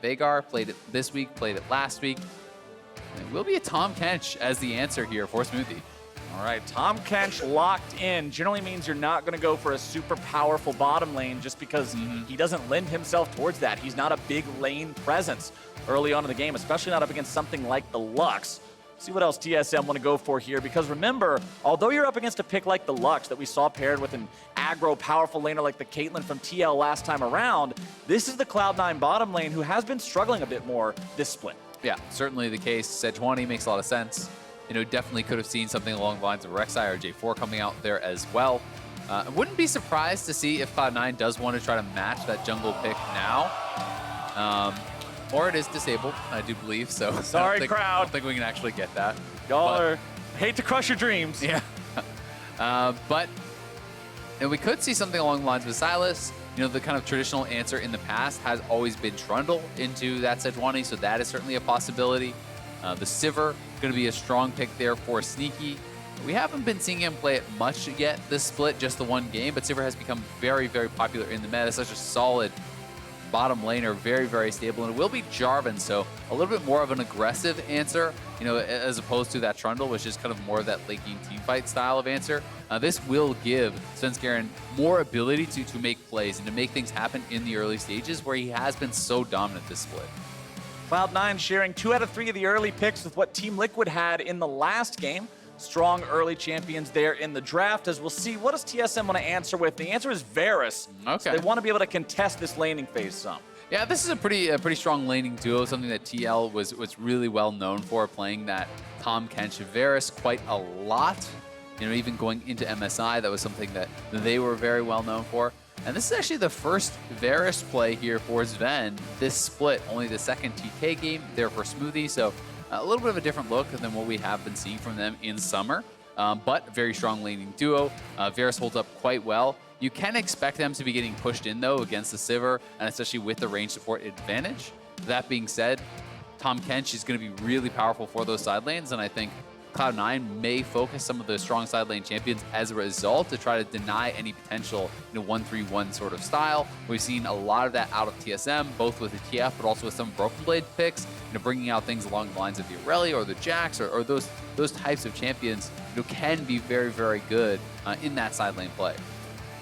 Veigar, played it this week, played it last week. And it will be a Tahm Kench as the answer here for Smoothie. All right, Tahm Kench locked in generally means you're not going to go for a super powerful bottom lane just because he doesn't lend himself towards that. He's not a big lane presence early on in the game, especially not up against something like the Lux. See what else TSM want to go for here, because remember, although you're up against a pick like the Lux that we saw paired with an aggro, powerful laner like the Caitlyn from TL last time around, this is the Cloud9 bottom lane who has been struggling a bit more this split. Yeah, certainly the case. Sejuani makes a lot of sense. You know, definitely could have seen something along the lines of Rek'Sai or J4 coming out there as well. I wouldn't be surprised to see if Cloud9 does want to try to match that jungle pick now. Or it is disabled, I do believe, so Sorry, crowd. I don't think we can actually get that. Y'all are hate to crush your dreams. Yeah. But and we could see something along the lines with Sylas. You know, the kind of traditional answer in the past has always been Trundle into that Sejuani, so that is certainly a possibility. The Sivir, going to be a strong pick there for Sneaky. We haven't been seeing him play it much yet this split, just the one game, but Sivir has become very, very popular in the meta. Such a solid bottom laner, very, very stable, and it will be Jarvan, so a little bit more of an aggressive answer, you know, as opposed to that Trundle, which is kind of more of that late game team fight style of answer. This will give Svenskeren more ability to make plays and to make things happen in the early stages where he has been so dominant this split. Cloud9 sharing 2 out of 3 of the early picks with what Team Liquid had in the last game. Strong early champions there in the draft. As we'll see, what does TSM want to answer with? The answer is Varus. Okay. So they want to be able to contest this laning phase some. Yeah, this is a pretty strong laning duo, something that TL was really well known for, playing that Tahm Kench Varus quite a lot. You know, even going into MSI, that was something that they were very well known for. And this is actually the first Varus play here for Zven this split, only the second TK game there for Smoothie, so a little bit of a different look than what we have been seeing from them in summer, but very strong laning duo. Varus holds up quite well. You can expect them to be getting pushed in, though, against the Sivir, and especially with the range support advantage. That being said, Tahm Kench is going to be really powerful for those side lanes, and I think Cloud9 may focus some of the strong side lane champions as a result to try to deny any potential 1-3-1 sort of style. We've seen a lot of that out of TSM, both with the TF, but also with some Broken Blade picks, bringing out things along the lines of the Aurelia or the Jax or those types of champions can be very, very good in that side lane play.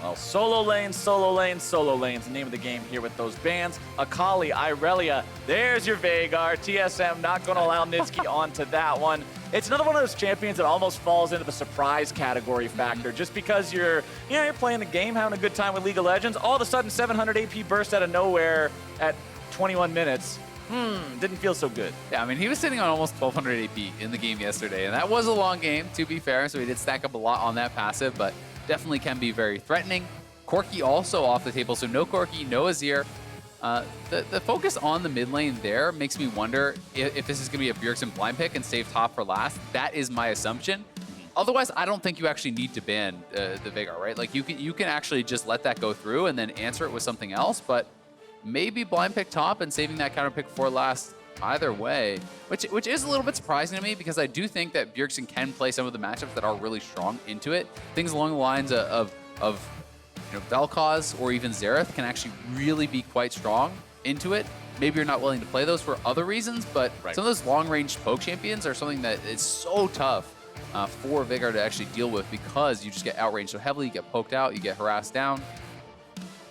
Well, solo lanes, solo lanes, solo lanes, the name of the game here with those bans. Akali, Irelia, there's your Veigar. TSM not going to allow Nisqy onto that one. It's another one of those champions that almost falls into the surprise category factor. Just because you're playing the game, having a good time with League of Legends, all of a sudden 700 AP burst out of nowhere at 21 minutes. Didn't feel so good. Yeah, I mean, he was sitting on almost 1200 AP in the game yesterday, and that was a long game, to be fair, so he did stack up a lot on that passive, but definitely can be very threatening. Corki also off the table, so no Corki, no Azir. The focus on the mid lane there makes me wonder if this is going to be a Bjergsen blind pick and save top for last. That is my assumption. Otherwise, I don't think you actually need to ban the Veigar, right? Like, you can actually just let that go through and then answer it with something else, but maybe blind pick top and saving that counter pick for last either way, which is a little bit surprising to me because I do think that Bjergsen can play some of the matchups that are really strong into it. Things along the lines of Vel'Koz or even Xerath can actually really be quite strong into it. Maybe you're not willing to play those for other reasons, but some of those long-range poke champions are something that is so tough for Veigar to actually deal with because you just get outranged so heavily, you get poked out, you get harassed down.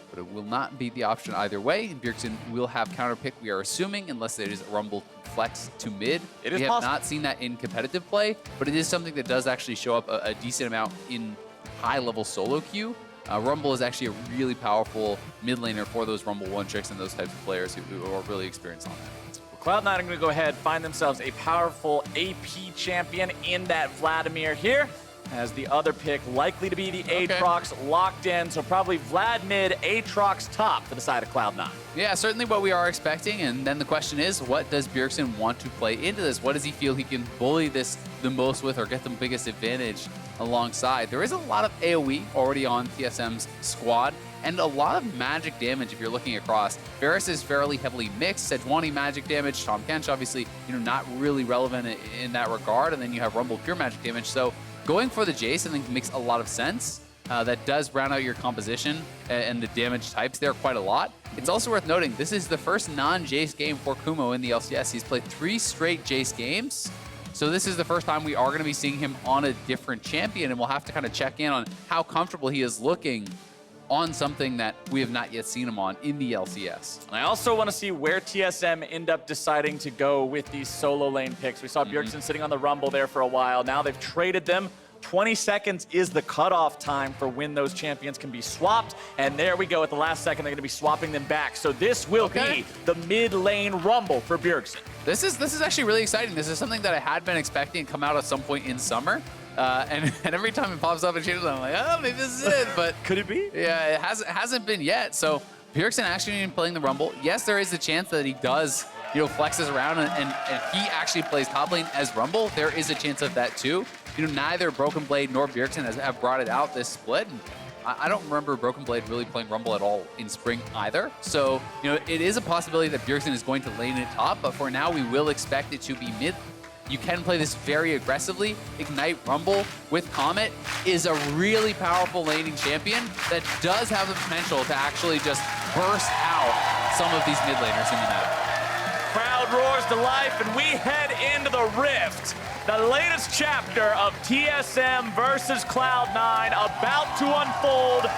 But it will not be the option either way. And Bjergsen will have counter pick, we are assuming, unless it is a Rumble flex to mid. We have not seen that in competitive play, but it is something that does actually show up a decent amount in high-level solo queue. Rumble is actually a really powerful mid laner for those Rumble one tricks and those types of players who are really experienced on that. Well, Cloud9 are going to go ahead, find themselves a powerful AP champion in that Vladimir here. As the other pick likely to be the Aatrox locked in, so probably Vlad mid, Aatrox top for the side of Cloud9. Yeah, certainly what we are expecting, and then the question is, what does Bjergsen want to play into this? What does he feel he can bully this the most with or get the biggest advantage alongside? There is a lot of AoE already on TSM's squad, and a lot of magic damage if you're looking across. Varus is fairly heavily mixed. Sejuani magic damage, Tahm Kench obviously not really relevant in that regard, and then you have Rumble pure magic damage, so going for the Jayce, I think, makes a lot of sense. that does round out your composition and the damage types there quite a lot. It's also worth noting, this is the first non-Jayce game for Kumo in the LCS. He's played 3 straight Jayce games. So this is the first time we are going to be seeing him on a different champion, and we'll have to kind of check in on how comfortable he is looking on something that we have not yet seen him on in the LCS. And I also want to see where TSM end up deciding to go with these solo lane picks. We saw Bjergsen sitting on the Rumble there for a while. Now they've traded them. 20 seconds is the cutoff time for when those champions can be swapped. And there we go. At the last second, they're going to be swapping them back. So this will be the mid lane Rumble for Bjergsen. This is actually really exciting. This is something that I had been expecting to come out at some point in summer. And every time it pops up in changes, I'm like, oh, maybe this is it. But could it be? Yeah, it hasn't been yet. So Bjergsen actually playing the Rumble. Yes, there is a chance that he does, flexes around and he actually plays top lane as Rumble. There is a chance of that too. Neither Broken Blade nor Bjergsen have brought it out this split. And I don't remember Broken Blade really playing Rumble at all in spring either. So, it is a possibility that Bjergsen is going to lane it top, but for now we will expect it to be mid. You can play this very aggressively. Ignite Rumble with Comet is a really powerful laning champion that does have the potential to actually just burst out some of these mid laners in the meta. Crowd roars to life, and we head into the Rift. The latest chapter of TSM versus Cloud9 about to unfold.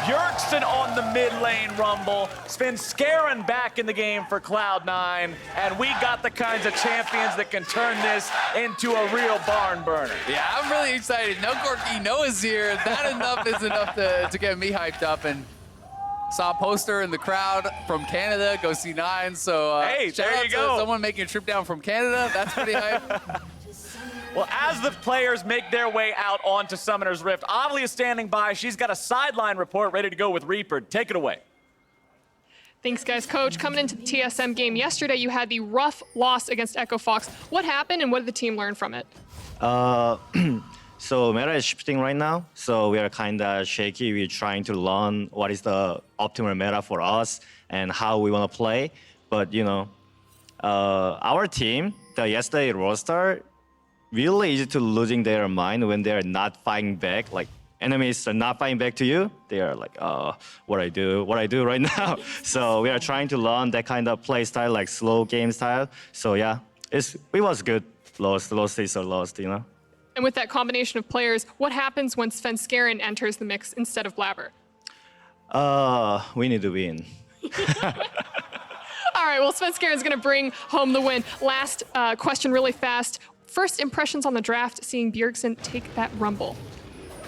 Bjergsen on the mid lane Rumble. Svenskeren back in the game for Cloud9. And we got the kinds of champions that can turn this into a real barn burner. Yeah, I'm really excited. No Gorky, no Azir. That enough is enough to get me hyped up. And saw a poster in the crowd from Canada, go C9. So hey, shout there out you to go. Someone making a trip down from Canada. That's pretty hype. Well, as the players make their way out onto Summoner's Rift, Amelie is standing by. She's got a sideline report ready to go with Reaper. Take it away. Thanks, guys. Coach, coming into the TSM game yesterday, you had the rough loss against Echo Fox. What happened and what did the team learn from it? So meta is shifting right now, so we are kind of shaky. We're trying to learn what is the optimal meta for us and how we want to play. But, our team, the yesterday roster, really easy to losing their mind when they're not fighting back. Like, enemies are not fighting back to you. They are like, what I do right now. So we are trying to learn that kind of play style, like slow game style. So yeah, it was good. Lost is a lost, And with that combination of players, what happens when Svenskeren enters the mix instead of Blabber? We need to win. All right, well, Svenskeren's going to bring home the win. Last question really fast. First impressions on the draft, seeing Bjergsen take that Rumble.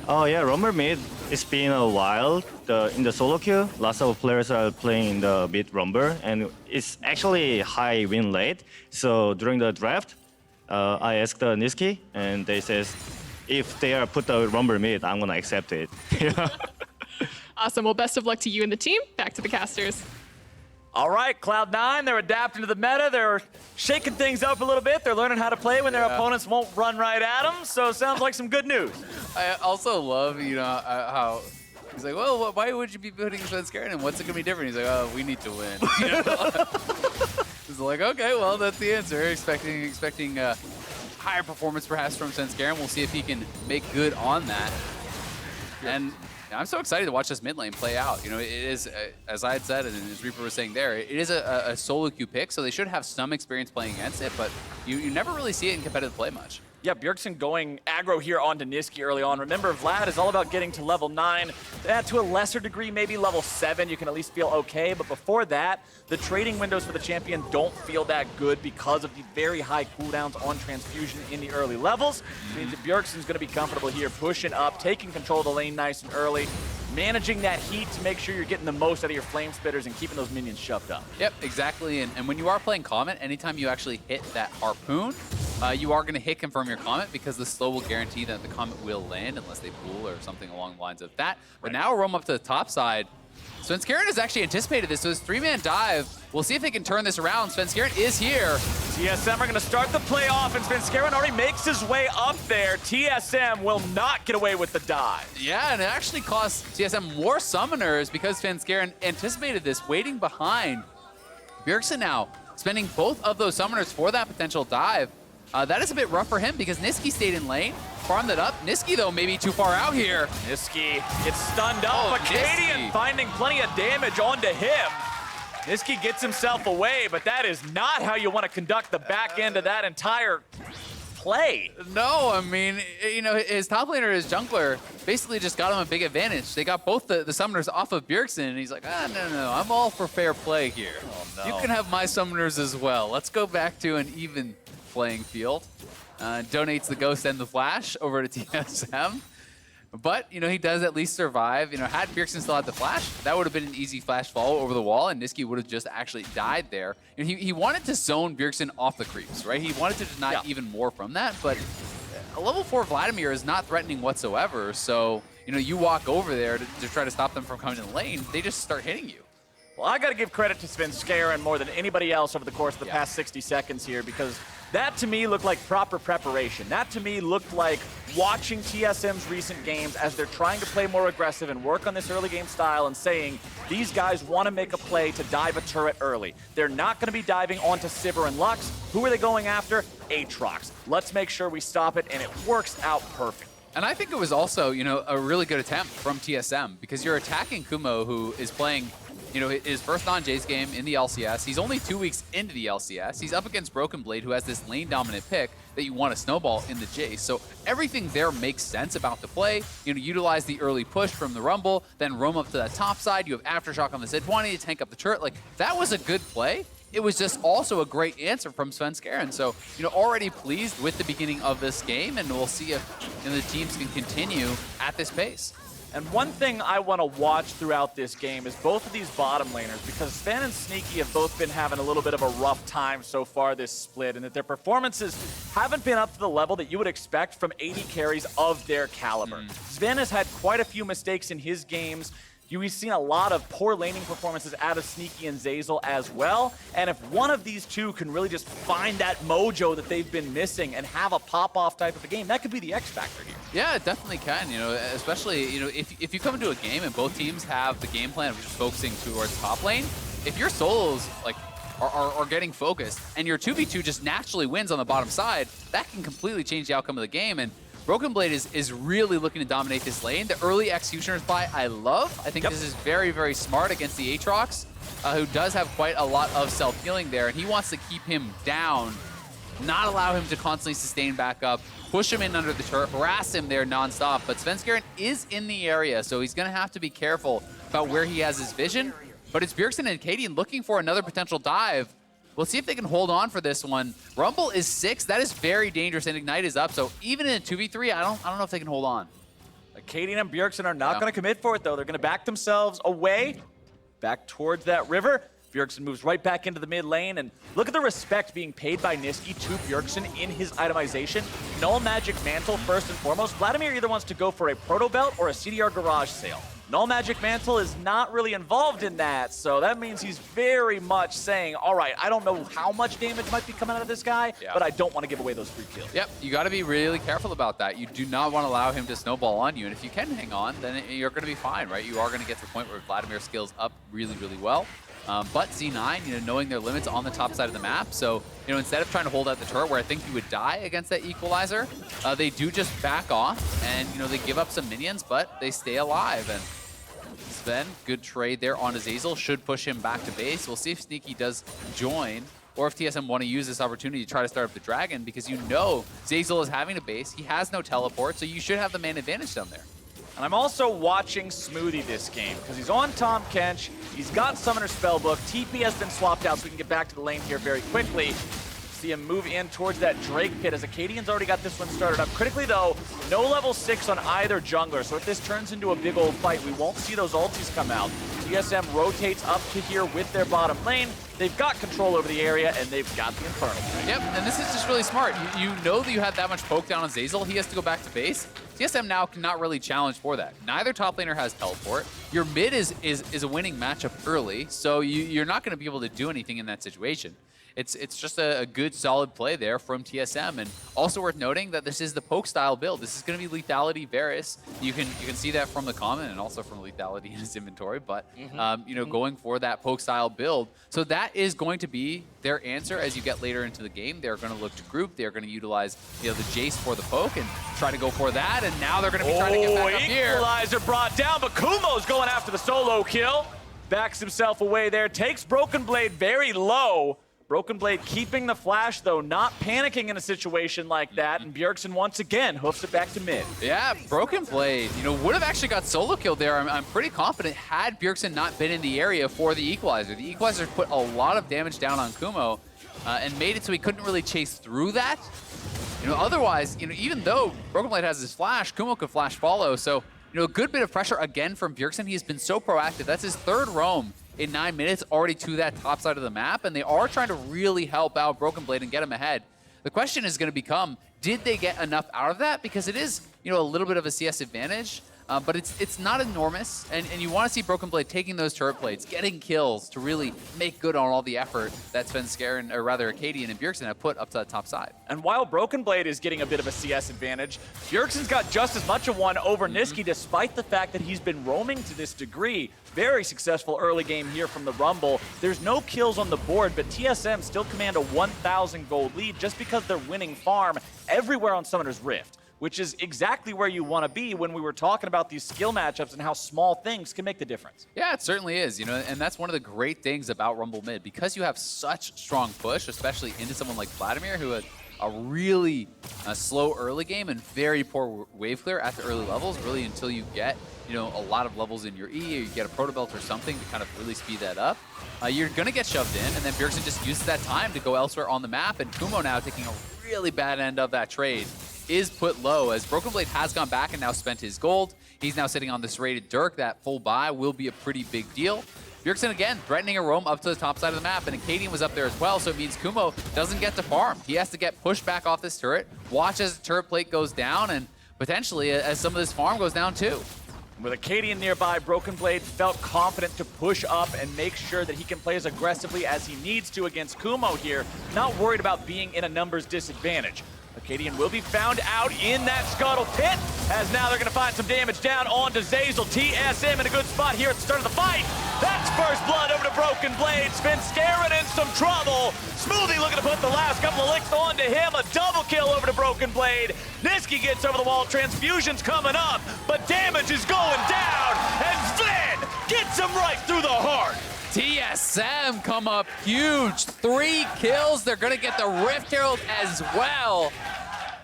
Oh yeah, Rumble mid, it's been a while. In the solo queue, lots of players are playing in the mid Rumble, and it's actually high win rate. So during the draft, I asked the Nisqy, and they says, if they are put the Rumble mid, I'm gonna accept it. Awesome, well, best of luck to you and the team. Back to the casters. All right, Cloud9, they're adapting to the meta. They're shaking things up a little bit. They're learning how to play when their opponents won't run right at them. So it sounds like some good news. I also love, how he's like, well, why would you be putting Svenskeren in? What's it going to be different? He's like, oh, we need to win. He's like, okay, well, that's the answer. Expecting higher performance perhaps from Svenskeren. We'll see if he can make good on that. And I'm so excited to watch this mid lane play out. It is, as I had said, and as Reaper was saying there, it is a solo queue pick, so they should have some experience playing against it, but you never really see it in competitive play much. Yeah, Bjergsen going aggro here onto Nisqy early on. Remember, Vlad is all about getting to level 9. To a lesser degree, maybe level 7, you can at least feel okay. But before that, the trading windows for the champion don't feel that good because of the very high cooldowns on transfusion in the early levels. It means that Bjergsen's going to be comfortable here, pushing up, taking control of the lane nice and early, managing that heat to make sure you're getting the most out of your flame spitters and keeping those minions shoved up. Yep, exactly. And when you are playing Comet, anytime you actually hit that Harpoon, you are going to hit confirm your Comet because the slow will guarantee that the Comet will land unless they pool or something along the lines of that. But now we'll roam up to the top side. Svenskeren has actually anticipated this, so his 3-man dive, we'll see if they can turn this around. Svenskeren is here. TSM are going to start the playoff, and Svenskeren already makes his way up there. TSM will not get away with the dive. Yeah, and it actually costs TSM more summoners because Svenskeren anticipated this, waiting behind. Bjergsen now spending both of those summoners for that potential dive. That is a bit rough for him because Nisqy stayed in lane, farmed it up. Nisqy, though, maybe too far out here. Nisqy gets stunned up. Akaadian finding plenty of damage onto him. Nisqy gets himself away, but that is not how you want to conduct the back end of that entire play. No, I mean, you know, his top laner, his jungler, basically just got him a big advantage. They got both the summoners off of Bjergsen, and he's like, no, I'm all for fair play here. Oh, no. You can have my summoners as well. Let's go back to an even playing field. Donates the Ghost and the Flash over to TSM. But, you know, he does at least survive. You know, had Bjergsen still had the Flash, that would have been an easy Flash follow over the wall, and Nisqy would have just actually died there. You know, he wanted to zone Bjergsen off the creeps, right? He wanted to deny even more from that, but a level 4 Vladimir is not threatening whatsoever, so, you know, you walk over there to try to stop them from coming in the lane, they just start hitting you. Well, I got to give credit to Svenskeren more than anybody else over the course of the past 60 seconds here, because that to me looked like proper preparation. That to me looked like watching TSM's recent games as they're trying to play more aggressive and work on this early game style and saying, these guys want to make a play to dive a turret early. They're not going to be diving onto Sivir and Lux. Who are they going after? Aatrox. Let's make sure we stop it, and it works out perfect. And I think it was also, you know, a really good attempt from TSM because you're attacking Kumo, who is playing, you know, his first non-Jayce game in the LCS. He's only 2 weeks into the LCS. He's up against Broken Blade, who has this lane-dominant pick that you want to snowball in the Jayce. So everything there makes sense about the play. You know, utilize the early push from the Rumble, then roam up to that top side. You have Aftershock on the Sejuani to tank up the turret. Like, that was a good play. It was just also a great answer from Svenskeren. So, you know, already pleased with the beginning of this game, and we'll see if, you know, the teams can continue at this pace. And one thing I want to watch throughout this game is both of these bottom laners, because Zven and Nisqy have both been having a little bit of a rough time so far this split, and that their performances haven't been up to the level that you would expect from 80 carries of their caliber. Zven has had quite a few mistakes in his games. We've seen a lot of poor laning performances out of Nisqy and Zeyzal as well. And if one of these two can really just find that mojo that they've been missing and have a pop-off type of a game, that could be the X factor here. Yeah, it definitely can, you know, especially, you know, if you come into a game and both teams have the game plan of just focusing towards top lane, if your solos, like, are getting focused and your 2v2 just naturally wins on the bottom side, that can completely change the outcome of the game. And Broken Blade is really looking to dominate this lane. The early Executioner's buy I love. I think this is very, very smart against the Aatrox, who does have quite a lot of self-healing there, and he wants to keep him down, not allow him to constantly sustain back up, push him in under the turret, harass him there nonstop. But Svenskeren is in the area, so he's going to have to be careful about where he has his vision. But it's Bjergsen and Akaadian looking for another potential dive. We'll see if they can hold on for this one. Rumble is 6. That is very dangerous, and Ignite is up. So even in a 2v3, I don't know if they can hold on. Akaadian and Bjergsen are not going to commit for it, though. They're going to back themselves away, back towards that river. Bjergsen moves right back into the mid lane, and look at the respect being paid by Nisqy to Bjergsen in his itemization. Null Magic Mantle first and foremost. Vladimir either wants to go for a Proto Belt or a CDR Garage Sale. Null Magic Mantle is not really involved in that, so that means he's very much saying, all right, I don't know how much damage might be coming out of this guy, but I don't want to give away those free kills. Yep, you got to be really careful about that. You do not want to allow him to snowball on you, and if you can hang on, then you're going to be fine, right? You are going to get to the point where Vladimir skills up really, really well. But C9, you know, knowing their limits on the top side of the map, so, you know, instead of trying to hold out the turret where I think you would die against that equalizer, they do just back off, and, you know, they give up some minions, but they stay alive. And Zven, good trade there on Azael, should push him back to base. We'll see if Nisqy does join, or if TSM want to use this opportunity to try to start up the dragon, because you know Zeyzal is having a base, he has no teleport, so you should have the man advantage down there. And I'm also watching Smoothie this game, because he's on Tahm Kench, he's got Summoner Spellbook, TP has been swapped out so we can get back to the lane here very quickly. See him move in towards that Drake pit as Akaadian's already got this one started up. Critically though, no level 6 on either jungler, so if this turns into a big old fight, we won't see those ultis come out. TSM rotates up to here with their bottom lane. They've got control over the area, and they've got the Infernal. Yep, and this is just really smart. You know that you had that much poke down on Zeyzal. He has to go back to base. TSM now cannot really challenge for that. Neither top laner has teleport. Your mid is a winning matchup early, so you're not going to be able to do anything in that situation. it's just a good, solid play there from TSM. And also worth noting that this is the poke style build. This is going to be Lethality Varus. You can see that from the comment and also from Lethality in his inventory. But you know, going for that poke style build, so that is going to be their answer as you get later into the game. They're going to look to group. They're going to utilize the Jayce for the poke and try to go for that. And now they're going to be trying to get back up here. Equalizer brought down, but Kumo's going after the solo kill. Backs himself away there, takes Broken Blade very low. Broken Blade keeping the flash, though, not panicking in a situation like that, and Bjergsen once again hoofs it back to mid. Yeah, Broken Blade, you know, would have actually got solo killed there. I'm pretty confident had Bjergsen not been in the area for the Equalizer. The Equalizer put a lot of damage down on Kumo and made it so he couldn't really chase through that. You know, otherwise, you know, even though Broken Blade has his flash, Kumo could flash follow, so you know, a good bit of pressure again from Bjergsen. He has been so proactive. That's his third roam in 9 minutes, already to that top side of the map, and they are trying to really help out Broken Blade and get him ahead. The question is going to become, did they get enough out of that? Because it is, you know, a little bit of a CS advantage, but it's not enormous, and you want to see Broken Blade taking those turret plates, getting kills to really make good on all the effort that Svenskeren, or rather Akaadian and Bjergsen have put up to that top side. And while Broken Blade is getting a bit of a CS advantage, Bjergsen's got just as much of one over Nisqy, despite the fact that he's been roaming to this degree. Very successful early game here from the Rumble. There's no kills on the board, but TSM still command a 1,000 gold lead just because they're winning farm everywhere on Summoner's Rift, which is exactly where you want to be when we were talking about these skill matchups and how small things can make the difference. Yeah, it certainly is, you know, and that's one of the great things about Rumble Mid. Because you have such strong push, especially into someone like Vladimir, who had a really slow early game and very poor wave clear at the early levels, really until you get, you know, a lot of levels in your E, or you get a proto belt or something to kind of really speed that up. You're going to get shoved in, and then Bjergsen just uses that time to go elsewhere on the map, and Kumo now taking a really bad end of that trade is put low as Broken Blade has gone back and now spent his gold. He's now sitting on this rated Dirk. That full buy will be a pretty big deal. Bjergsen again threatening a roam up to the top side of the map, and Akaadian was up there as well, so it means Kumo doesn't get to farm. He has to get pushed back off this turret, watch as the turret plate goes down, and potentially as some of this farm goes down too. With Akaadian nearby, Broken Blade felt confident to push up and make sure that he can play as aggressively as he needs to against Kumo here, not worried about being in a numbers disadvantage. Akaadian will be found out in that Scuttle Pit, as now they're going to find some damage down onto Zeyzal. TSM in a good spot here at the start of the fight. That's first blood over to Broken Blade. Svenskeren in some trouble. Smoothie looking to put the last couple of licks onto him. A double kill over to Broken Blade. Nisqy gets over the wall. Transfusion's coming up, but damage is going down, and Zven gets him right through the heart. TSM come up huge. 3 kills. They're going to get the Rift Herald as well.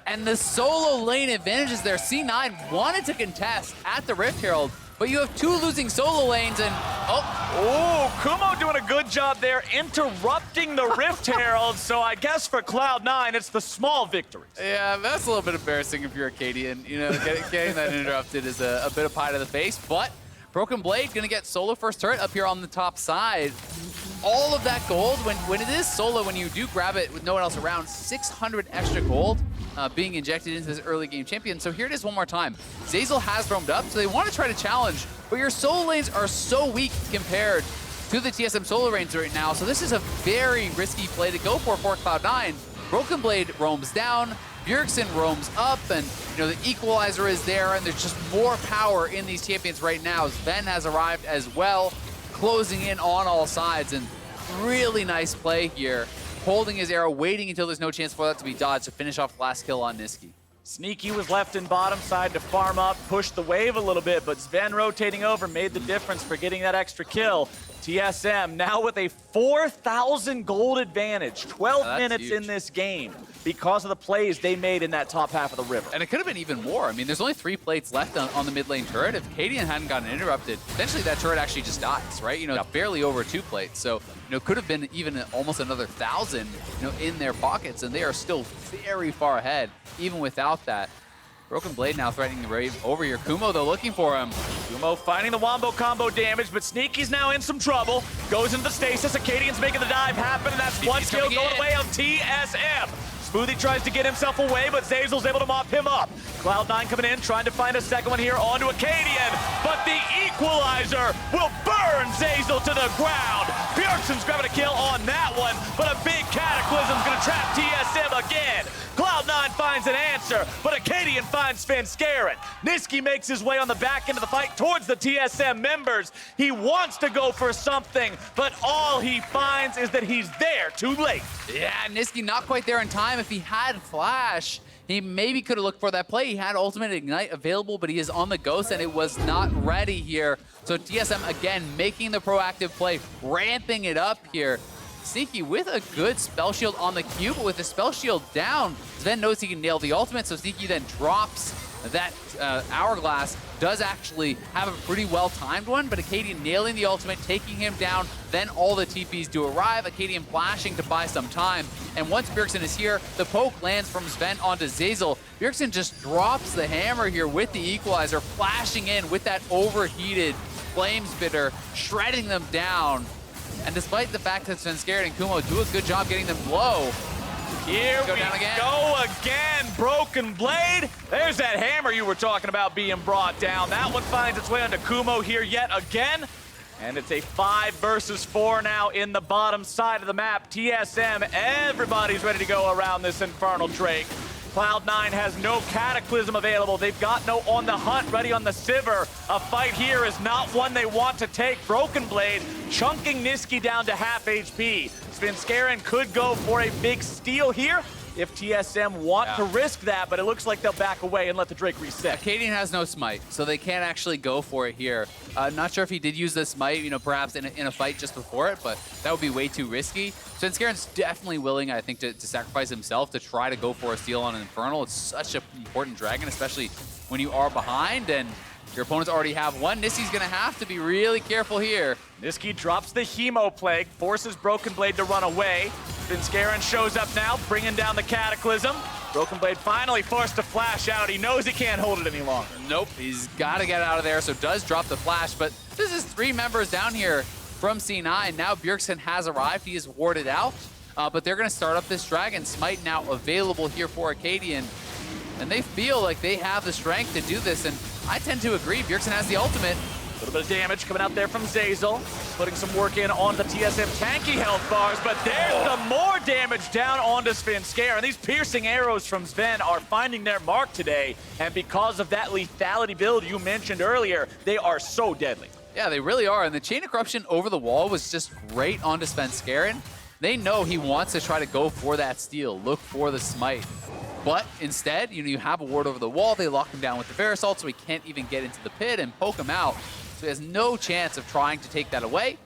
And the solo lane advantage is there. C9 wanted to contest at the Rift Herald, but you have 2 losing solo lanes and Oh, Kumo doing a good job there interrupting the Rift Herald. So I guess for Cloud9, it's the small victories. Yeah, that's a little bit embarrassing if you're Akaadian. You know, getting that interrupted is a bit of pie to the face, but Broken Blade gonna get solo first turret up here on the top side. All of that gold, when it is solo, when you do grab it with no one else around, 600 extra gold being injected into this early game champion. So here it is one more time. Zeyzal has roamed up, so they want to try to challenge, but your solo lanes are so weak compared to the TSM solo lanes right now, so this is a very risky play to go for Cloud9. Broken Blade roams down, Bjergsen roams up, and you know the equalizer is there, and there's just more power in these champions right now. Zven has arrived as well, closing in on all sides, and really nice play here. Holding his arrow, waiting until there's no chance for that to be dodged to finish off the last kill on Nisqy. Sneaky was left in bottom side to farm up, push the wave a little bit, but Zven rotating over made the difference for getting that extra kill. TSM now with a 4,000 gold advantage, 12 minutes huge in this game because of the plays they made in that top half of the river. And it could have been even more. I mean, there's only 3 plates left on the mid lane turret. If Akaadian hadn't gotten interrupted, eventually that turret actually just dies, right? You know, barely over 2 plates. So, you know, could have been even almost another 1,000, you know, in their pockets, and they are still very far ahead, even without that. Broken Blade now threatening the raid over here. Kumo, though, looking for him. Kumo finding the wombo combo damage, but Sneaky's now in some trouble. Goes into the stasis. Akaadian's making the dive happen, and that's one skill going away on TSM. Smoothie tries to get himself away, but Zeyzal's able to mop him up. Cloud9 coming in, trying to find a second one here onto Akaadian, but the equalizer will burn Zeyzal to the ground. Bjergsen's grabbing a kill on that one, but a big cataclysm's gonna trap TSM again. Cloud9 finds an answer, but Akaadian finds Svenskeren. Nisqy makes his way on the back end of the fight towards the TSM members. He wants to go for something, but all he finds is that he's there too late. Yeah, Nisqy not quite there in time. If he had Flash, he maybe could have looked for that play. He had Ultimate Ignite available, but he is on the Ghost, and it was not ready here. So TSM, again, making the proactive play, ramping it up here. Nisqy with a good spell shield on the Q, but with the spell shield down, Zven knows he can nail the ultimate, so Nisqy then drops that Hourglass. Does actually have a pretty well-timed one, but Akaadian nailing the ultimate, taking him down, then all the TPs do arrive, Akaadian flashing to buy some time, and once Bjergsen is here, the poke lands from Zven onto Zeyzal. Bjergsen just drops the hammer here with the equalizer, flashing in with that overheated flame spitter, shredding them down. And despite the fact that Svenskeren and Kumo do a good job getting them low, here we go again. Broken Blade. There's that hammer you were talking about being brought down. That one finds its way onto Kumo here yet again. And it's a 5 versus 4 now in the bottom side of the map. TSM, everybody's ready to go around this Infernal Drake. Cloud9 has no Cataclysm available. They've got no On the Hunt ready on the Sivir. A fight here is not one they want to take. Broken Blade chunking Nisqy down to half HP. Svenskeren could go for a big steal here if TSM want to risk that, but it looks like they'll back away and let the Drake reset. Akaadian has no smite, so they can't actually go for it here. Not sure if he did use the smite, you know, perhaps in a fight just before it, but that would be way too risky. Svenskeren's definitely willing, I think, to sacrifice himself to try to go for a steal on an Infernal. It's such an important dragon, especially when you are behind and your opponents already have one. Nisqy's gonna have to be really careful here. Nisqy drops the Hemo Plague, forces Broken Blade to run away. Svenskeren shows up now, bringing down the Cataclysm. Broken Blade finally forced to flash out. He knows he can't hold it any longer. Nope, he's got to get out of there, so does drop the flash, but this is 3 members down here from C9. Now Bjergsen has arrived, he is warded out, but they're gonna start up this Dragon Smite now available here for Akaadian. And they feel like they have the strength to do this, and I tend to agree. Bjergsen has the ultimate. A little bit of damage coming out there from Zeyzal, putting some work in on the TSM tanky health bars, but there's the more damage down onto Svenskeren. These piercing arrows from Zven are finding their mark today, and because of that lethality build you mentioned earlier, they are so deadly. Yeah, they really are, and the Chain of Corruption over the wall was just great onto Svenskeren. They know he wants to try to go for that steal, look for the smite. But instead, you have a ward over the wall, they lock him down with the Verisalt, so he can't even get into the pit and poke him out. So he has no chance of trying to take that away.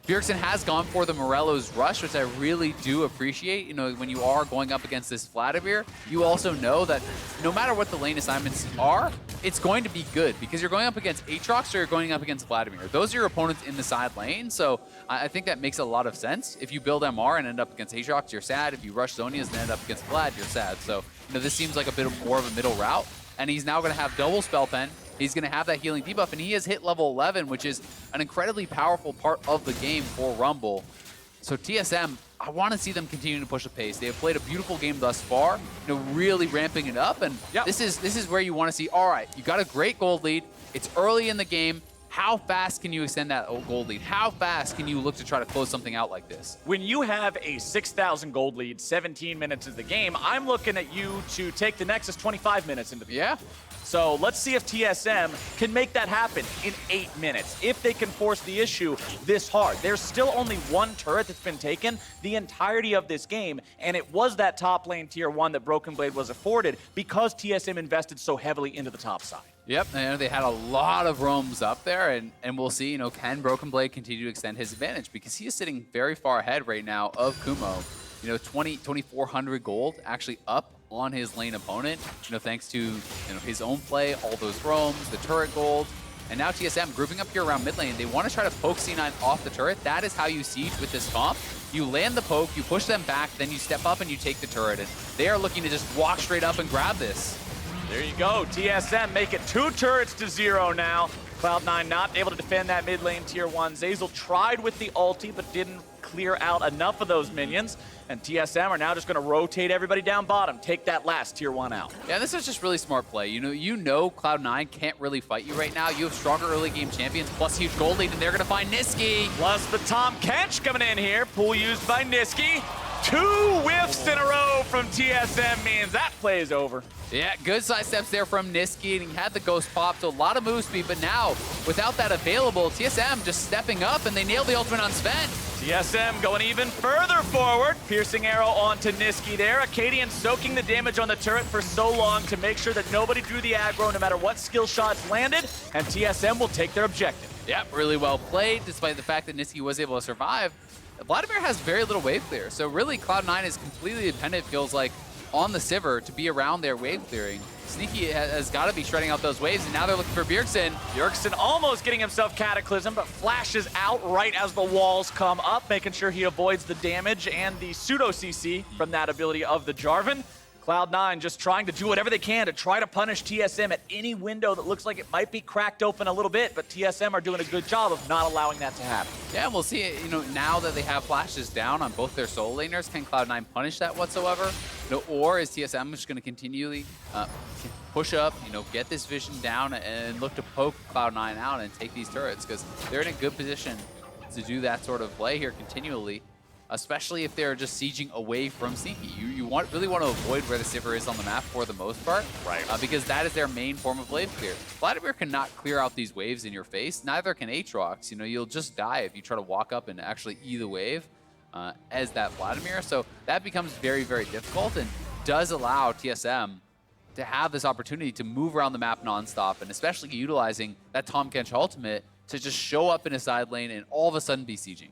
Bjergsen has gone for the Morello's Rush, which I really do appreciate. You know, when you are going up against this Vladimir, you also know that no matter what the lane assignments are, it's going to be good because you're going up against Aatrox or you're going up against Vladimir. Those are your opponents in the side lane, so I think that makes a lot of sense. If you build MR and end up against Aatrox, you're sad. If you rush Zonias and end up against Vlad, you're sad. So, you know, this seems like a bit more of a middle route, and he's now going to have double Spell Pen. He's going to have that healing debuff, and he has hit level 11, which is an incredibly powerful part of the game for Rumble. So TSM, I want to see them continue to push the pace. They have played a beautiful game thus far, you know, really ramping it up, and this is where you want to see, all right, you got a great gold lead. It's early in the game. How fast can you extend that gold lead? How fast can you look to try to close something out like this? When you have a 6,000 gold lead, 17 minutes of the game, I'm looking at you to take the Nexus 25 minutes into the game. So let's see if TSM can make that happen in 8 minutes, if they can force the issue this hard. There's still only 1 turret that's been taken the entirety of this game, and it was that top lane tier 1 that Broken Blade was afforded because TSM invested so heavily into the top side. Yep, and they had a lot of roams up there, and we'll see, you know, can Broken Blade continue to extend his advantage? Because he is sitting very far ahead right now of Kumo. You know, 2,400 gold actually up on his lane opponent, you know, thanks to, you know, his own play, all those roams, the turret gold. And now TSM grouping up here around mid lane. They want to try to poke C9 off the turret. That is how you siege with this comp. You land the poke, you push them back, then you step up and you take the turret. And they are looking to just walk straight up and grab this. There you go. TSM make it 2 turrets to 0 now. Cloud9 not able to defend that mid lane tier 1. Zeyzal tried with the ulti, but didn't clear out enough of those minions. And TSM are now just going to rotate everybody down bottom, take that last tier 1 out. Yeah, this is just really smart play. You know Cloud9 can't really fight you right now. You have stronger early game champions plus huge gold lead, and they're going to find Nisqy. Plus the Tahm Kench coming in here. Pool used by Nisqy. 2 whiffs in a row from TSM means that play is over. Yeah, good side steps there from Nisqy, and he had the ghost pop, so a lot of move speed, but now, without that available, TSM just stepping up, and they nailed the ultimate on Zven. TSM going even further forward. Piercing arrow onto Nisqy there. Akaadian soaking the damage on the turret for so long to make sure that nobody drew the aggro no matter what skill shots landed, and TSM will take their objective. Yep, really well played, despite the fact that Nisqy was able to survive. Vladimir has very little wave clear, so really Cloud9 is completely dependent, feels like, on the Sivir to be around their wave clearing. Sneaky has got to be shredding out those waves, and now they're looking for Bjergsen. Bjergsen almost getting himself Cataclysm, but flashes out right as the walls come up, making sure he avoids the damage and the pseudo CC from that ability of the Jarvan. Cloud9 just trying to do whatever they can to try to punish TSM at any window that looks like it might be cracked open a little bit, but TSM are doing a good job of not allowing that to happen. Yeah, we'll see. Now that they have flashes down on both their solo laners, can Cloud9 punish that whatsoever? Or is TSM just going to continually push up, get this vision down and look to poke Cloud9 out and take these turrets, because they're in a good position to do that sort of play here continually. Especially if they're just sieging away from Sneaky. You really want to avoid where the Sivir is on the map for the most part. Right. Because that is their main form of wave clear. Vladimir cannot clear out these waves in your face. Neither can Aatrox. You'll just die if you try to walk up and actually E the wave as that Vladimir. So that becomes very, very difficult and does allow TSM to have this opportunity to move around the map nonstop, and especially utilizing that Tahm Kench ultimate to just show up in a side lane and all of a sudden be sieging.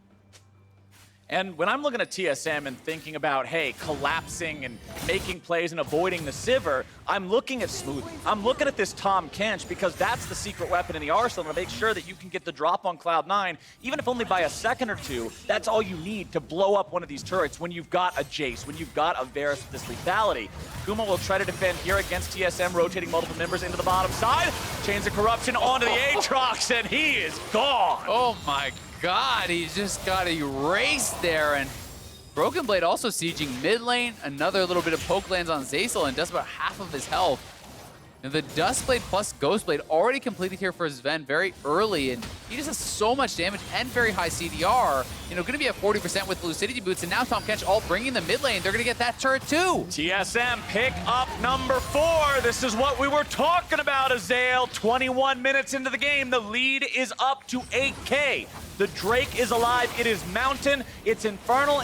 And when I'm looking at TSM and thinking about, hey, collapsing and making plays and avoiding the Sivir, I'm looking at Smoothie. I'm looking at this Tahm Kench because that's the secret weapon in the arsenal to make sure that you can get the drop on Cloud9, even if only by a second or two. That's all you need to blow up one of these turrets when you've got a Jayce, when you've got a Varus with this lethality. Kumo will try to defend here against TSM, rotating multiple members into the bottom side. Chains of Corruption onto the Aatrox, and he is gone. Oh my God, he just got erased there, and Broken Blade also sieging mid lane. Another little bit of poke lands on Zeyzal and does about half of his health. And the Dust Blade plus Ghost Blade already completed here for Zven very early, and he just has so much damage and very high CDR. Going to be at 40% with Lucidity Boots, and now Tahm Kench all bringing the mid lane. They're going to get that turret too. TSM pick up number 4. This is what we were talking about, Azael. 21 minutes into the game, the lead is up to 8K. The Drake is alive. It is Mountain. It's Infernal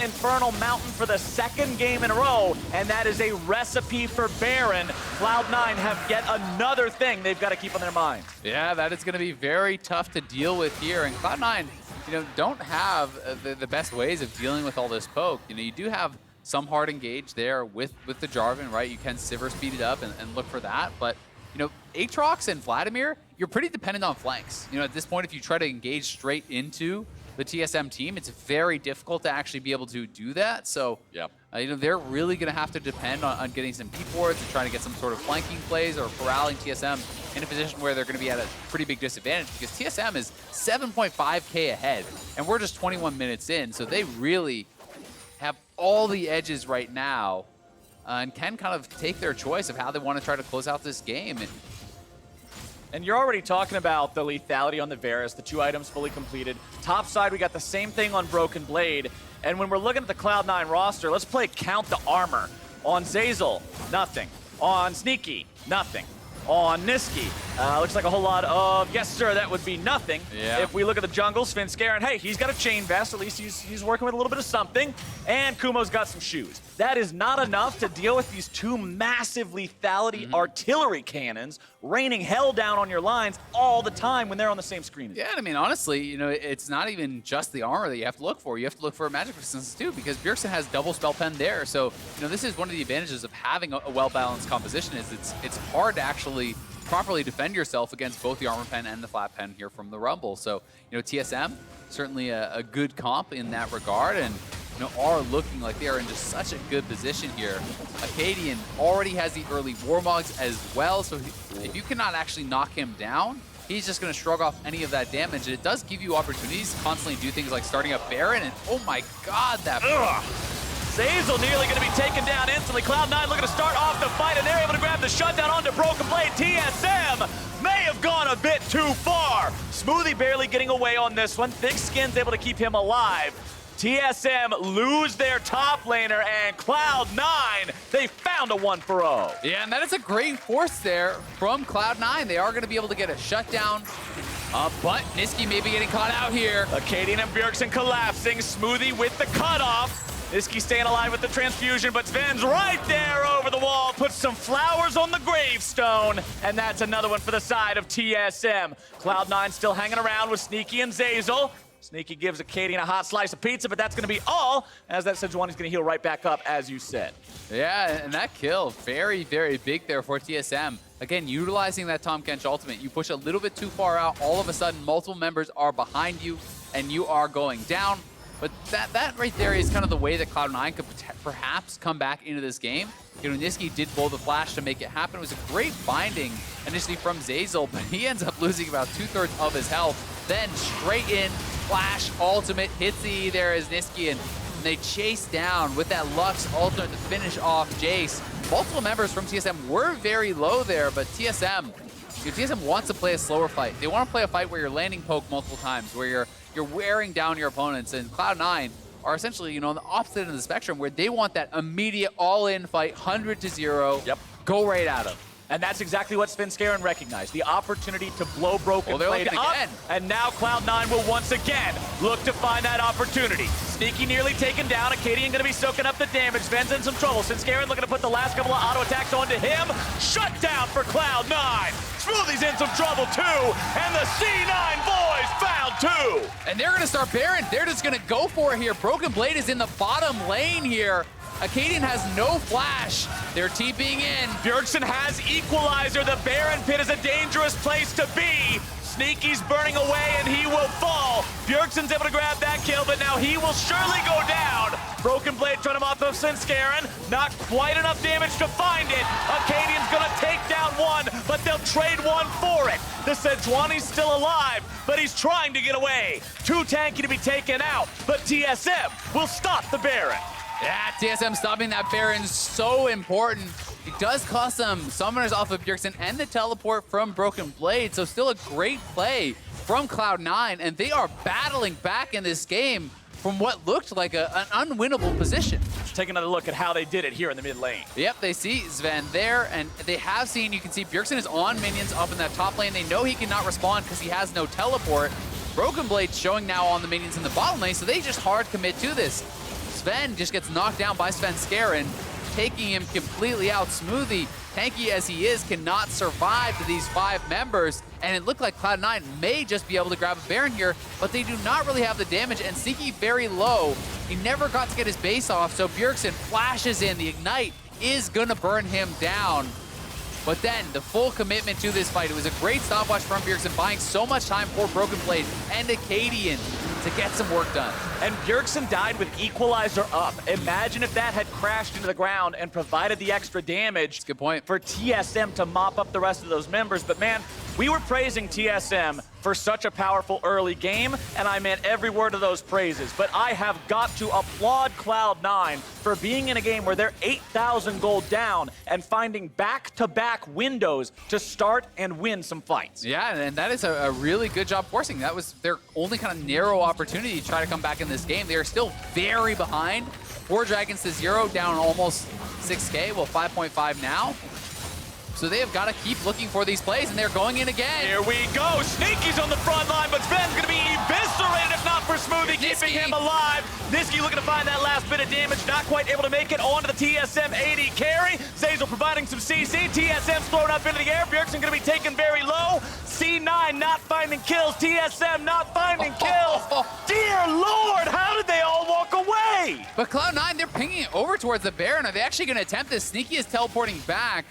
Mountain for the second game in a row, and that is a recipe for Baron. Cloud9 have yet another thing they've got to keep on their mind. Yeah, that is going to be very tough to deal with here, and Cloud9, don't have the best ways of dealing with all this poke. You do have some hard engage there with the Jarvan, right? You can Sivir speed it up and look for that, but Aatrox and Vladimir, you're pretty dependent on flanks. At this point, if you try to engage straight into the TSM team, it's very difficult to actually be able to do that. So, yep. They're really going to have to depend on getting some deep wards and trying to get some sort of flanking plays or corralling TSM in a position where they're going to be at a pretty big disadvantage, because TSM is 7.5K ahead, and we're just 21 minutes in, so they really have all the edges right now. And can kind of take their choice of how they want to try to close out this game. And you're already talking about the lethality on the Varus, the 2 items fully completed. Top side, we got the same thing on Broken Blade. And when we're looking at the Cloud9 roster, let's play Count the Armor. On Zeyzal, nothing. On Sneaky, nothing. On Nisqy, looks like a whole lot of, yes sir, that would be nothing. Yeah. If we look at the jungle, Svenskeren, hey, he's got a chain vest, at least he's working with a little bit of something. And Kumo's got some shoes. That is not enough to deal with these 2 massive lethality artillery cannons raining hell down on your lines all the time when they're on the same screen. Yeah, I mean, honestly, it's not even just the armor that you have to look for. You have to look for magic resistance too, because Bjergsen has double spell pen there. So, this is one of the advantages of having a well-balanced composition, is it's hard to actually properly defend yourself against both the armor pen and the flat pen here from the Rumble. So, TSM, certainly a good comp in that regard, and are looking like they are in just such a good position here. Akaadian already has the early Warmogs as well, so if you cannot actually knock him down, he's just going to shrug off any of that damage. And it does give you opportunities to constantly do things like starting up Baron, and oh my god, that... Zeyzal nearly going to be taken down instantly. Cloud9 looking to start off the fight, and they're able to grab the shutdown onto Broken Blade. TSM may have gone a bit too far. Smoothie barely getting away on this one. Thick Skin's able to keep him alive. TSM lose their top laner, and Cloud9, they found a 1-for-0. Yeah, and that is a great force there from Cloud9. They are going to be able to get a shutdown, but Nisqy may be getting caught out here. Akaadian and Bjergsen collapsing. Smoothie with the cutoff. Nisqy staying alive with the transfusion, but Zven's right there over the wall. Puts some flowers on the gravestone, and that's another one for the side of TSM. Cloud9 still hanging around with Sneaky and Zeyzal. Sneaky gives Akaadian a hot slice of pizza, but that's going to be all, as that Sejuani's going to heal right back up, as you said. Yeah, and that kill, very, very big there for TSM. Again, utilizing that Tahm Kench ultimate, you push a little bit too far out, all of a sudden multiple members are behind you, and you are going down. But that right there is kind of the way that Cloud9 could perhaps come back into this game. You know, Nisqy did blow the flash to make it happen. It was a great binding initially from Zeyzal, but he ends up losing about 2/3 of his health. Then straight in, flash, ultimate, hits the E there as Nisqy, and they chase down with that Lux ultimate to finish off Jayce. Multiple members from TSM were very low there, but TSM wants to play a slower fight. They want to play a fight where you're landing poke multiple times, where you're wearing down your opponents, and Cloud9 are essentially, you know, on the opposite end of the spectrum, where they want that immediate all-in fight, 100-0, Yep. go right at them. And that's exactly what Svenskeren recognized, the opportunity to blow Broken they're Blade looking up, again. and now Cloud9 will once again look to find that opportunity. Sneaky nearly taken down, Akaadian going to be soaking up the damage, Sven's in some trouble. Svenskeren looking to put the last couple of auto attacks onto him. Shut down for Cloud9. Smoothie's in some trouble too, and the C9 boys found two. And they're going to start Baron. They're just going to go for it here. Broken Blade is in the bottom lane here. Akaadian has no flash. They're TPing in. Bjergsen has Equalizer. The Baron pit is a dangerous place to be. Sneaky's burning away, and he will fall. Bjergsen's able to grab that kill, but now he will surely go down. Broken Blade trying him off of Svenskeren. Not quite enough damage to find it. Akaadian's gonna take down one, but they'll trade one for it. The Sejuani's still alive, but he's trying to get away. Too tanky to be taken out, but TSM will stop the Baron. Yeah, TSM stopping that Baron is so important. It does cost them summoners off of Bjergsen and the teleport from Broken Blade, so still a great play from Cloud9, and they are battling back in this game from what looked like an unwinnable position. Let's take another look at how they did it here in the mid lane. Yep, they see Zven there, and they have seen, you can see Bjergsen is on minions up in that top lane. They know he cannot respond because he has no teleport. Broken Blade showing now on the minions in the bottom lane, so they just hard commit to this. Zven just gets knocked down by Svenskeren, taking him completely out. Smoothie, tanky as he is, cannot survive to these 5 members, and it looked like Cloud9 may just be able to grab a Baron here, but they do not really have the damage, and Sneaky very low. He never got to get his base off, so Bjergsen flashes in. The Ignite is gonna burn him down. But then, the full commitment to this fight. It was a great stopwatch from Bjergsen, buying so much time for Broken Blade and Akaadian to get some work done. And Bjergsen died with Equalizer up. Imagine if that had crashed into the ground and provided the extra damage. That's a good point. For TSM to mop up the rest of those members. But man, we were praising TSM for such a powerful early game, and I meant every word of those praises. But I have got to applaud Cloud9 for being in a game where they're 8,000 gold down and finding back-to-back windows to start and win some fights. Yeah, and that is a really good job forcing. That was their only kind of narrow opportunity to try to come back in this game. They are still very behind. 4 Dragons to 0, down almost 6K, well 5.5 now. So they have got to keep looking for these plays, and they're going in again. Here we go. Sneaky's on the front line, but Sven's going to be eviscerated if not for Smoothie, keeping him alive. Nisqy looking to find that last bit of damage, not quite able to make it onto the TSM AD carry. Zeyzal providing some CC. TSM's thrown up into the air. Bjergsen going to be taken very low. C9 not finding kills. TSM not finding kills. Dear Lord, how did they all walk away? But Cloud9, they're pinging it over towards the Baron. Are they actually going to attempt this? Sneaky is teleporting back.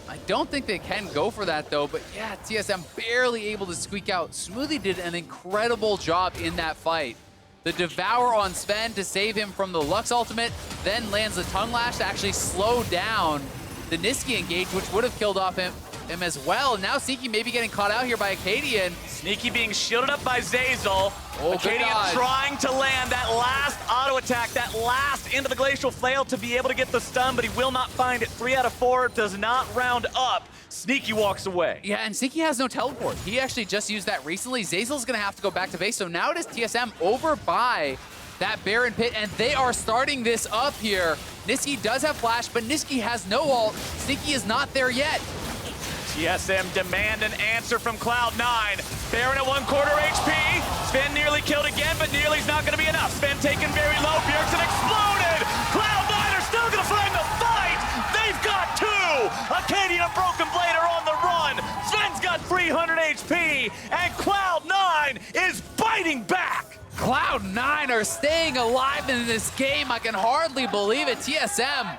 I don't think they can go for that though, but yeah, TSM barely able to squeak out. Smoothie did an incredible job in that fight. The Devour on Zven to save him from the Lux ultimate, then lands the Tongue Lash to actually slow down the Nisqy engage, which would have killed off him. him as well. Now Nisqy maybe getting caught out here by Akaadian. Nisqy being shielded up by Zeyzal. Oh, good Akaadian dodge. trying to land that last auto attack, that last into the glacial flail to be able to get the stun, but he will not find it. 3 out of 4 does not round up. Nisqy walks away. Yeah, and Nisqy has no teleport. He actually just used that recently. Zeyzal's gonna have to go back to base. So now it is TSM over by that Baron Pit, and they are starting this up here. Nisqy does have flash, but Nisqy has no ult. Nisqy is not there yet. TSM demand an answer from Cloud9. Baron at 1/4 HP. Zven nearly killed again, but nearly's not going to be enough. Zven taken very low. Bjergsen exploded. Cloud9 are still going to find the fight. They've got 2. Akaadian and Broken Blade are on the run. Zven's got 300 HP, and Cloud9 is biting back. Cloud9 are staying alive in this game. I can hardly believe it. TSM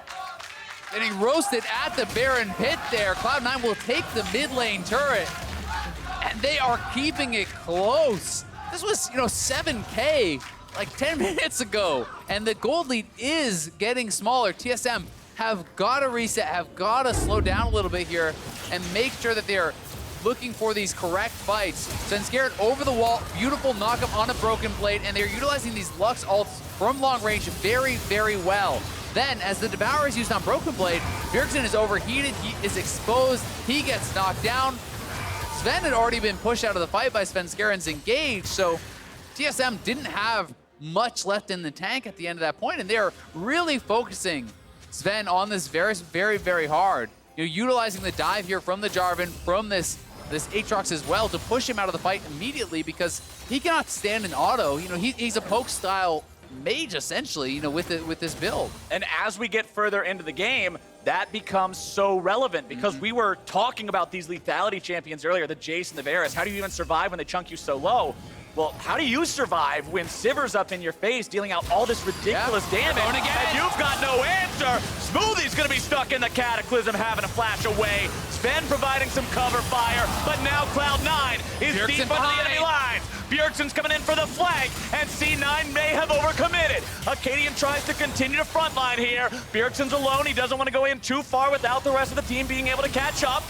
getting roasted at the Baron Pit there. Cloud9 will take the mid lane turret, and they are keeping it close. This was, 7K like 10 minutes ago, and the gold lead is getting smaller. TSM have got to reset, have got to slow down a little bit here and make sure that they're looking for these correct fights. Svenskeren over the wall, beautiful knockup on a Broken Blade, and they're utilizing these Lux ults from long range very, very well. Then, as the Devour is used on Broken Blade, Bjergsen is overheated, he is exposed, he gets knocked down. Zven had already been pushed out of the fight by Svenskeren's engage, so TSM didn't have much left in the tank at the end of that point, and they're really focusing Zven on this very, very, very hard. Utilizing the dive here from the Jarvan, from this Aatrox as well, to push him out of the fight immediately because he cannot stand an auto. He's a poke style mage essentially, with this build. And as we get further into the game, that becomes so relevant because we were talking about these lethality champions earlier, the Jayce and the Varus. How do you even survive when they chunk you so low? Well, how do you survive when Sivir's up in your face dealing out all this ridiculous damage and you've got no answer? Smoothie's gonna be stuck in the Cataclysm having to flash away. Zven providing some cover fire, but now Cloud9 is Bjergsen deep under the enemy lines. Bjergsen's coming in for the flank, and C9 may have overcommitted. Akaadian tries to continue to frontline here. Bjergsen's alone, he doesn't want to go in too far without the rest of the team being able to catch up.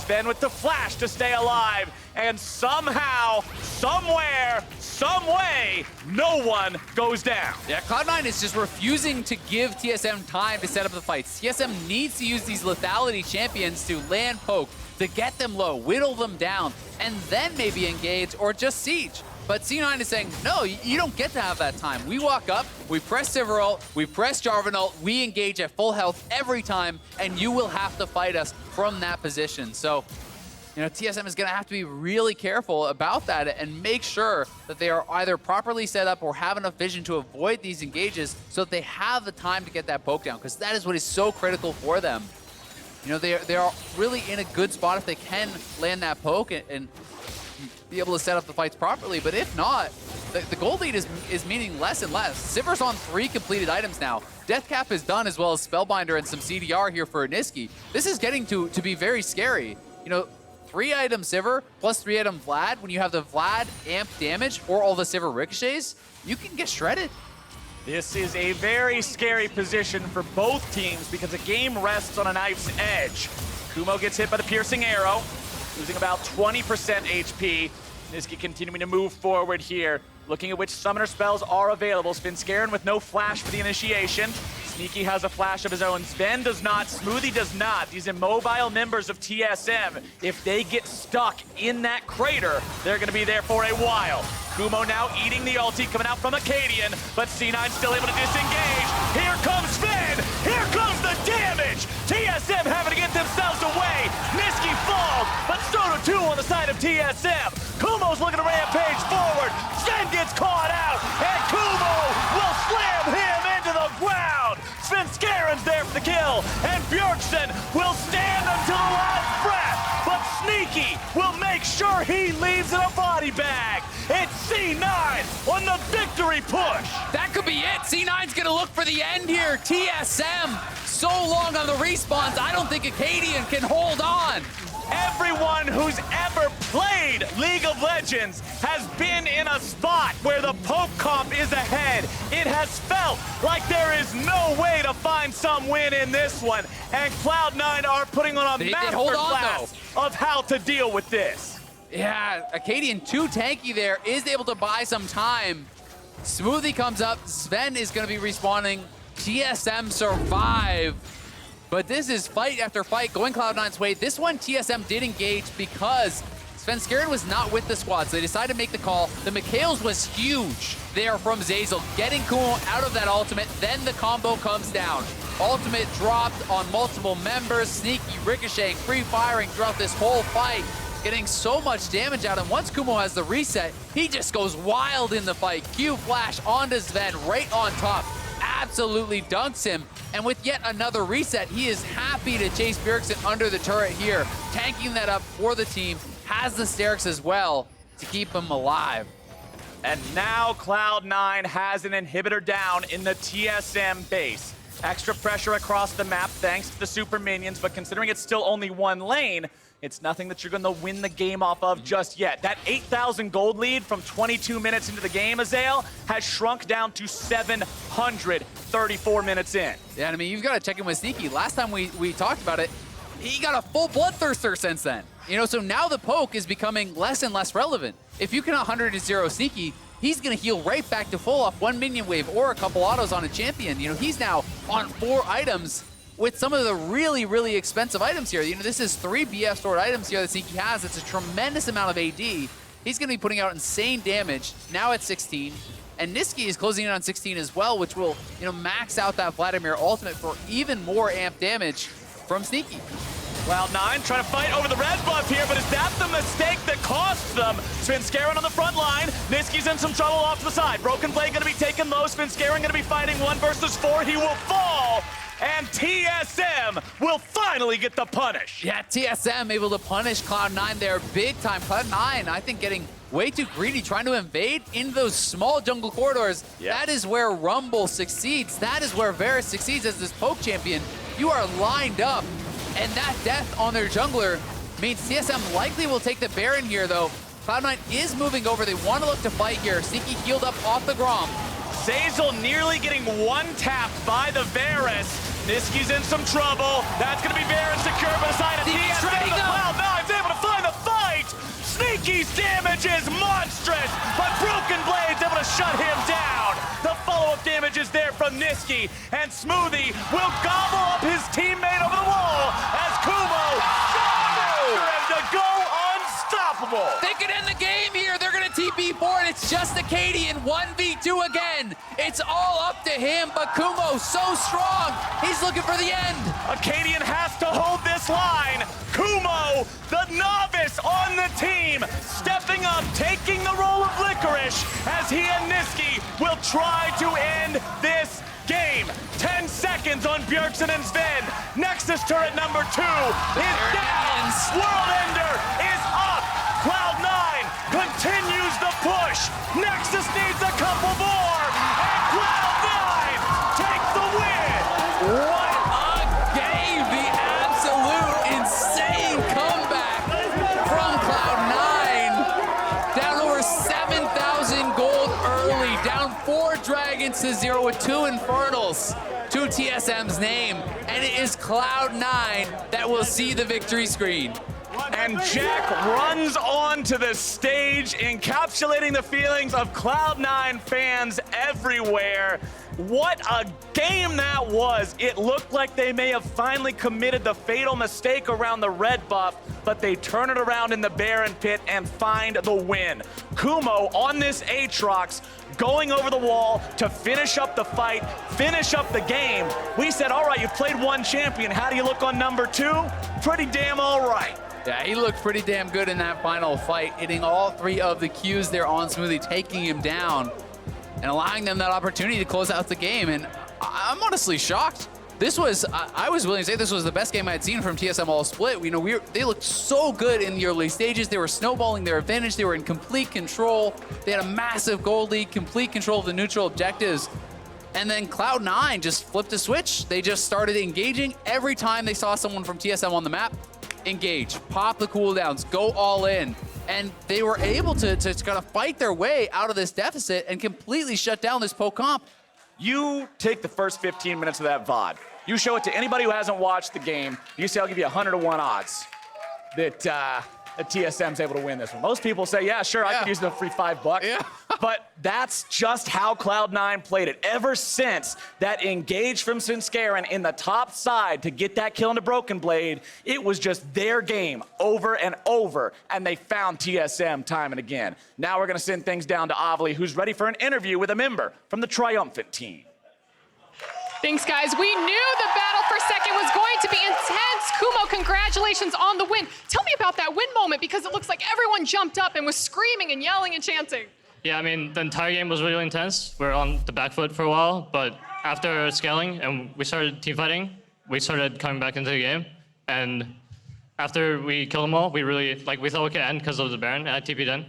Zven with the flash to stay alive, and somehow, somewhere, some way, no one goes down. Yeah, Cloud9 is just refusing to give TSM time to set up the fights. TSM needs to use these lethality champions to land poke, to get them low, whittle them down, and then maybe engage or just siege. But C9 is saying, no, you don't get to have that time. We walk up, we press Sivir ult, we press Jarvan ult, we engage at full health every time, and you will have to fight us from that position. So, TSM is going to have to be really careful about that and make sure that they are either properly set up or have enough vision to avoid these engages so that they have the time to get that poke down, because that is what is so critical for them. They are really in a good spot if they can land that poke and be able to set up the fights properly, but if not, the gold lead is meaning less and less. Sivir's on 3 completed items now. Death Cap is done, as well as Spellbinder and some CDR here for Nisqy. This is getting to be very scary. 3 item Sivir plus 3 item Vlad. When you have the Vlad amp damage or all the Sivir ricochets, you can get shredded. This is a very scary position for both teams because the game rests on a knife's edge. Kumo gets hit by the piercing arrow, losing about 20% HP. Nisqy continuing to move forward here, looking at which summoner spells are available. Svenskeren with no flash for the initiation. Nisqy has a flash of his own. Zven does not. Smoothie does not. These immobile members of TSM, if they get stuck in that crater, they're going to be there for a while. Kumo now eating the ulti coming out from Akaadian, but C9 still able to disengage. Here comes Zven. Here comes the damage. TSM having to get themselves away. Nisqy falls, but so do 2 on the side of TSM. Kumo's looking to rampage forward. Zven gets caught out, and Kumo will slam him into the ground. Svenskeren's there for the kill, and Bjergsen will stand until the last breath, but Nisqy will make sure he leaves in a body bag. It's C9 on the victory push. That could be it. C9's gonna look for the end here. TSM so long on the respawns. I don't think Akaadian can hold on. Everyone who's ever played League of Legends has been in a spot where the poke comp is ahead. It has felt like there is no way to find some win in this one. And Cloud9 are putting on a masterclass of how to deal with this. Yeah, Akaadian too tanky there, is able to buy some time. Smoothie comes up, Zven is gonna be respawning. TSM survive. But this is fight after fight going Cloud9's way. This one, TSM did engage because Svenskeren was not with the squad, so they decided to make the call. The Mikhails was huge there from Zeyzal, getting Kumo out of that ultimate. Then the combo comes down. Ultimate dropped on multiple members. Nisqy ricocheting, free firing throughout this whole fight, getting so much damage out. And once Kumo has the reset, he just goes wild in the fight. Q flash onto Zven right on top. Absolutely dunks him. And with yet another reset, he is happy to chase Bjergsen under the turret here, tanking that up for the team, has the Sterix as well to keep him alive. And now Cloud9 has an inhibitor down in the TSM base. Extra pressure across the map thanks to the super minions, but considering it's still only one lane, it's nothing that you're going to win the game off of just yet. That 8,000 gold lead from 22 minutes into the game, Azael, has shrunk down to 734 minutes in. Yeah, I mean, you've got to check in with Nisqy. Last time we talked about it, he got a full Bloodthirster since then. You know, so now the poke is becoming less and less relevant. If you can 100-0 Nisqy, he's going to heal right back to full off one minion wave or a couple autos on a champion. You know, he's now on 4 items with some of the really, really expensive items here. You know, this is 3 BF stored items here that Nisqy has. It's a tremendous amount of AD. He's going to be putting out insane damage, now at 16. And Nisqy is closing in on 16 as well, which will, you know, max out that Vladimir ultimate for even more amp damage from Nisqy. Cloud9 trying to fight over the red buff here, but is that the mistake that costs them? Svenskeren on the front line. Nisqy's in some trouble off to the side. Broken Blade going to be taken low. Svenskeren going to be fighting 1 versus 4. He will fall. And TSM will finally get the punish. Yeah, TSM able to punish Cloud9 there big time. Cloud9, I think, getting way too greedy, trying to invade into those small jungle corridors. Yep. That is where Rumble succeeds. That is where Varus succeeds as this poke champion. You are lined up, and that death on their jungler means TSM likely will take the Baron here, though. Cloud9 is moving over. They want to look to fight here. Nisqy healed up off the Grom. Zeyzal nearly getting one-tapped by the Varus. Nisqy's in some trouble. That's going to be Varus secure beside a TSM. Cloud9's able to find the fight. Sneaky's damage is monstrous, but Broken Blade's able to shut him down. The follow-up damage is there from Nisqy, and Smoothie will gobble up his teammate over the wall as Kumo after him to go unstoppable. They could end the game here. They're going to TP forward. It's just Akaadian 1v2 again. It's all up to him, but Kumo so strong. He's looking for the end. Akaadian has to hold this line. Kumo, the novice on the team, stepping up, taking the role of Licorice as he and Nisqy will try to end this game. 10 seconds on Bjergsen and Zven. Nexus turret number 2 is down. World Ender is up. Cloud9 continues the push. Nexus needs a couple more. And Cloud9 take the win. What a game. The absolute insane comeback from Cloud9. Down over 7,000 gold early. Down 4 dragons to 0 with 2 Infernals to TSM's name. And it is Cloud9 that will see the victory screen. And Jack runs onto the stage, encapsulating the feelings of Cloud9 fans everywhere. What a game that was. It looked like they may have finally committed the fatal mistake around the red buff, but they turn it around in the Baron pit and find the win. Kumo on this Aatrox, going over the wall to finish up the fight, finish up the game. We said, all right, you've played 1 champion. How do you look on number 2? Pretty damn all right. Yeah, he looked pretty damn good in that final fight, hitting all 3 of the Qs there on Smoothie, taking him down and allowing them that opportunity to close out the game. And I'm honestly shocked. This was, I was willing to say this was the best game I had seen from TSM all split. You know, they looked so good in the early stages. They were snowballing their advantage. They were in complete control. They had a massive gold lead, complete control of the neutral objectives. And then Cloud9 just flipped a switch. They just started engaging every time they saw someone from TSM on the map. Engage, pop the cooldowns, go all in. And they were able to kind of fight their way out of this deficit and completely shut down this poke comp. You take the first 15 minutes of that VOD. You show it to anybody who hasn't watched the game. You say, I'll give you 100 to 1 odds that TSM's able to win this one. Most people say, yeah, sure, I could use the free $5. Yeah. But that's just how Cloud9 played it. Ever since that engage from Svenskeren in the top side to get that kill into Broken Blade, it was just their game over and over, and they found TSM time and again. Now we're gonna send things down to Avli, who's ready for an interview with a member from the Triumphant team. Thanks, guys. We knew the battle for second was going to be intense. Kumo, congratulations on the win. Tell me about that win moment, because it looks like everyone jumped up and was screaming and yelling and chanting. Yeah, I mean, the entire game was really intense. We were on the back foot for a while, but after scaling and we started teamfighting, we started coming back into the game. And after we killed them all, we really, we thought we could end because of the Baron, and I TP'd in,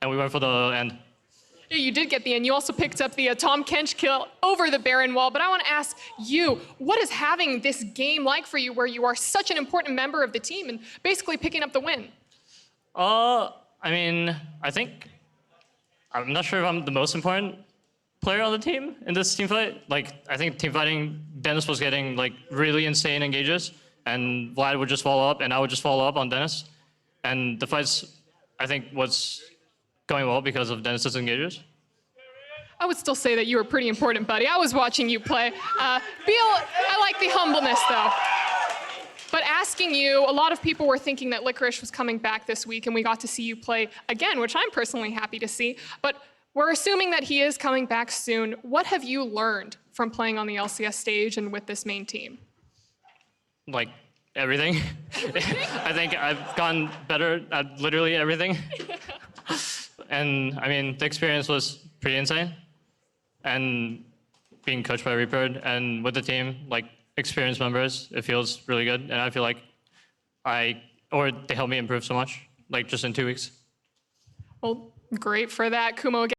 and we went for the end. Yeah, you did get the end. You also picked up the Tom Kench kill over the Baron wall. But I want to ask you, what is having this game like for you, where you are such an important member of the team and basically picking up the win? I mean, I'm not sure if I'm the most important player on the team in this team fight. I think team fighting, Dennis was getting really insane engages, and Vlad would just follow up, and I would just follow up on Dennis. And the fights, I think, was going well because of Dennis's engages. I would still say that you were pretty important, buddy. I was watching you play. Beal, I like the humbleness, though. But asking you, a lot of people were thinking that Licorice was coming back this week, and we got to see you play again, which I'm personally happy to see. But we're assuming that he is coming back soon. What have you learned from playing on the LCS stage and with this main team? Everything. I think I've gotten better at literally everything. And I mean, the experience was pretty insane. And being coached by Reaper and with the team, experienced members, it feels really good. And I feel like they helped me improve so much, just in 2 weeks. Well, great for that, Kumo.